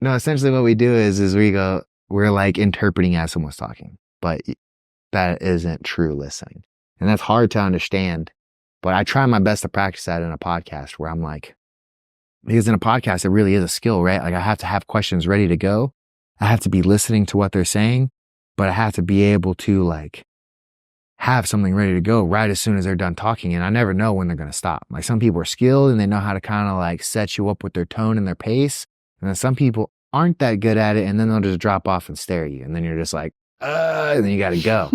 No, essentially what we do is we're like interpreting as someone's talking, but that isn't true listening. And that's hard to understand, but I try my best to practice that in a podcast where I'm like, because in a podcast, it really is a skill, right? Like I have to have questions ready to go. I have to be listening to what they're saying, but I have to be able to like have something ready to go right as soon as they're done talking. And I never know when they're going to stop. Like some people are skilled and they know how to kind of like set you up with their tone and their pace. And then some people aren't that good at it. And then they'll just drop off and stare at you. And then you're just like, and then you got to go.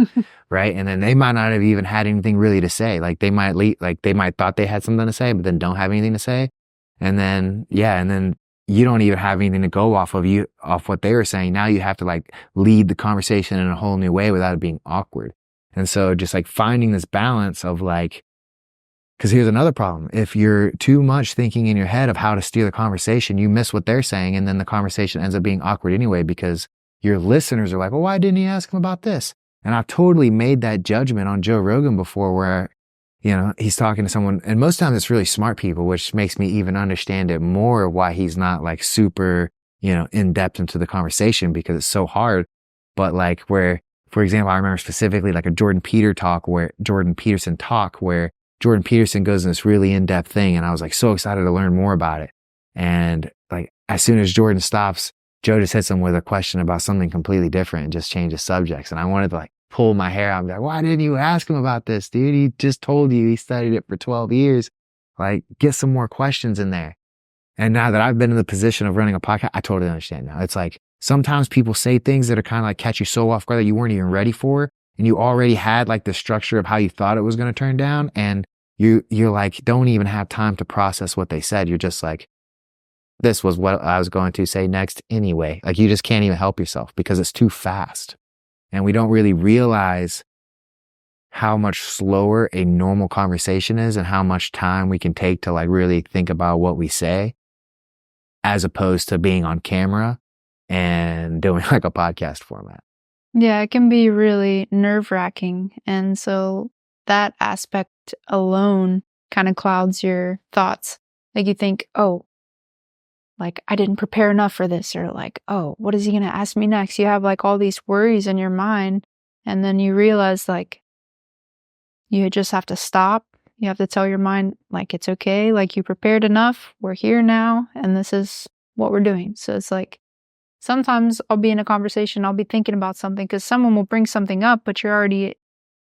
Right. And then they might not have even had anything really to say. Like they might thought they had something to say, but then don't have anything to say. And then, and then you don't even have anything to go off what they were saying. Now you have to like lead the conversation in a whole new way without it being awkward. And so just like finding this balance of like, because here's another problem. If you're too much thinking in your head of how to steer the conversation, you miss what they're saying. And then the conversation ends up being awkward anyway, because your listeners are like, well, why didn't he ask him about this? And I've totally made that judgment on Joe Rogan before where, he's talking to someone, and most times it's really smart people, which makes me even understand it more why he's not like super, in depth into the conversation, because it's so hard. But like where, for example, I remember specifically like a Jordan Peterson talk where Jordan Peterson goes in this really in-depth thing. And I was like so excited to learn more about it. And like, as soon as Jordan stops, Joe just hits him with a question about something completely different and just changes subjects. And I wanted to like pull my hair out and be like, why didn't you ask him about this, dude? He just told you he studied it for 12 years. Like, get some more questions in there. And now that I've been in the position of running a podcast, I totally understand now. It's like, sometimes people say things that are kind of like catch you so off guard that you weren't even ready for. And you already had like the structure of how you thought it was going to turn down. And you're like, don't even have time to process what they said. You're just like, this was what I was going to say next anyway. Like you just can't even help yourself because it's too fast. And we don't really realize how much slower a normal conversation is and how much time we can take to like really think about what we say, as opposed to being on camera and doing like a podcast format. Yeah, it can be really nerve-wracking. And so that aspect alone kind of clouds your thoughts. Like you think, oh, like I didn't prepare enough for this, or like, oh, what is he going to ask me next? You have like all these worries in your mind, and then you realize like you just have to stop. You have to tell your mind like, it's okay. Like you prepared enough. We're here now. And this is what we're doing. So it's like, sometimes I'll be in a conversation, I'll be thinking about something because someone will bring something up, but you're already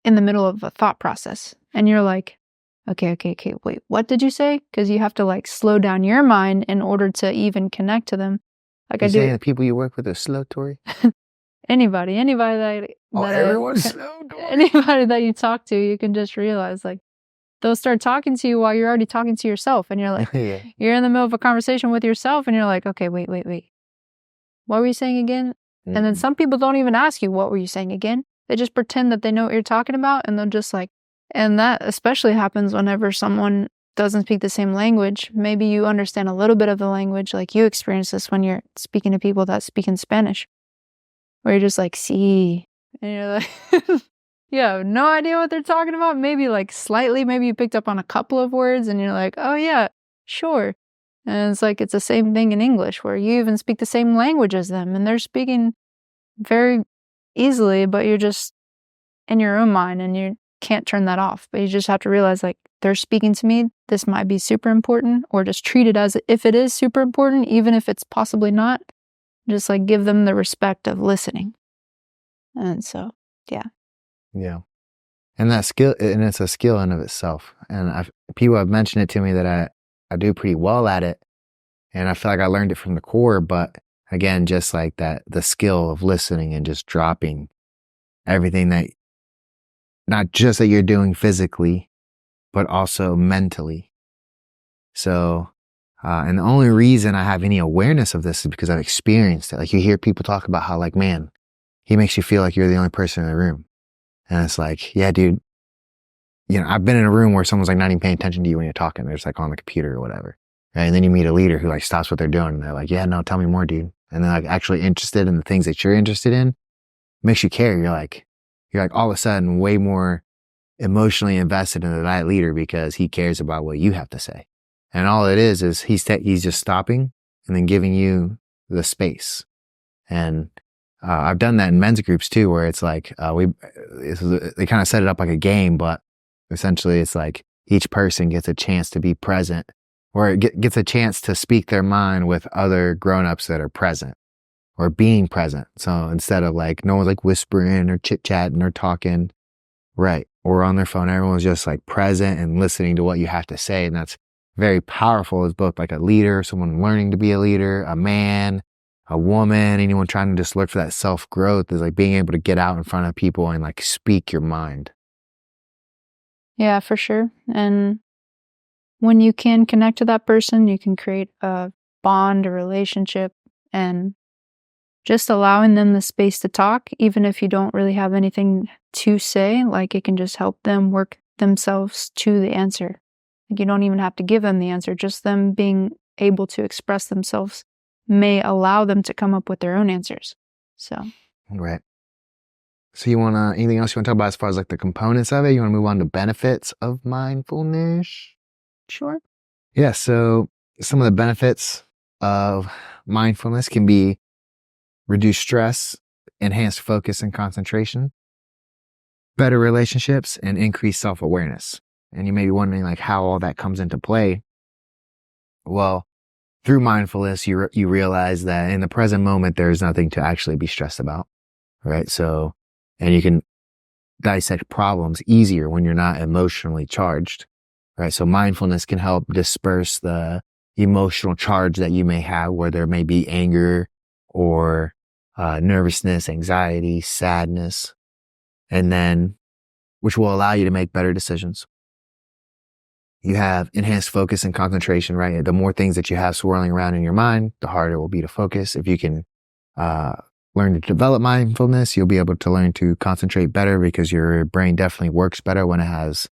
in the middle of a thought process. And you're like, okay, wait, what did you say? Because you have to like slow down your mind in order to even connect to them. Like You're saying the people you work with are slow, Tori? Anybody that everyone's slow, Tori. Anybody that you talk to, you can just realize like they'll start talking to you while you're already talking to yourself. And you're like, You're in the middle of a conversation with yourself and you're like, okay, wait. What were you saying again? Mm-hmm. And then some people don't even ask you, what were you saying again? They just pretend that they know what you're talking about. And they'll just like, and that especially happens whenever someone doesn't speak the same language. Maybe you understand a little bit of the language. Like you experience this when you're speaking to people that speak in Spanish, where you're just like, sí. And you're like, you have no idea what they're talking about. Maybe like slightly, maybe you picked up on a couple of words and you're like, oh yeah, sure. And it's like, it's the same thing in English where you even speak the same language as them and they're speaking very easily, but you're just in your own mind and you can't turn that off. But you just have to realize like, they're speaking to me. This might be super important, or just treat it as if it is super important, even if it's possibly not. Just like give them the respect of listening. And so, yeah. Yeah. And that skill, and it's a skill in of itself. And people have mentioned it to me that I do pretty well at it. And I feel like I learned it from the core, but again, just like that, the skill of listening and just dropping everything that, not just that you're doing physically, but also mentally. So, and the only reason I have any awareness of this is because I've experienced it. Like you hear people talk about how like, man, he makes you feel like you're the only person in the room. And it's like, yeah, dude, I've been in a room where someone's like not even paying attention to you when you're talking. They're just like on the computer or whatever. Right. And then you meet a leader who like stops what they're doing. And they're like, yeah, no, tell me more, dude. And they're like actually interested in the things that you're interested in. Makes you care. You're like all of a sudden way more emotionally invested into that leader because he cares about what you have to say. And all it is he's just stopping and then giving you the space. And I've done that in men's groups too, where it's like they kind of set it up like a game, but essentially it's like each person gets a chance to be present, or gets a chance to speak their mind with other grown-ups that are present or being present. So instead of like no one's like whispering or chit-chatting or talking, right, or on their phone, everyone's just like present and listening to what you have to say. And that's very powerful as both like a leader, someone learning to be a leader, a man, a woman, anyone trying to just look for that self-growth, is like being able to get out in front of people and like speak your mind. Yeah, for sure. And when you can connect to that person, you can create a bond, a relationship, and just allowing them the space to talk, even if you don't really have anything to say, like it can just help them work themselves to the answer. Like you don't even have to give them the answer, just them being able to express themselves may allow them to come up with their own answers. So, right. So you want anything else you want to talk about as far as like the components of it? You want to move on to benefits of mindfulness? Sure. Yeah. So some of the benefits of mindfulness can be reduce stress, enhanced focus and concentration, better relationships, and increased self-awareness. And you may be wondering like how all that comes into play. Well, through mindfulness, you realize that in the present moment, there's nothing to actually be stressed about, right? So, and you can dissect problems easier when you're not emotionally charged, right? So mindfulness can help disperse the emotional charge that you may have, where there may be anger or nervousness, anxiety, sadness, and then which will allow you to make better decisions. You have enhanced focus and concentration, right? The more things that you have swirling around in your mind, the harder it will be to focus. If you can learn to develop mindfulness, you'll be able to learn to concentrate better, because your brain definitely works better when it has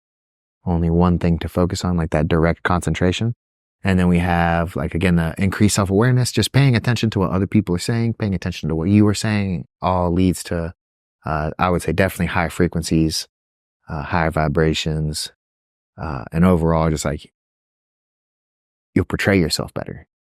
only one thing to focus on, like that direct concentration. And then we have, like, again, the increased self-awareness, just paying attention to what other people are saying, paying attention to what you were saying, all leads to, I would say, definitely higher frequencies, higher vibrations, and overall, just like you'll portray yourself better.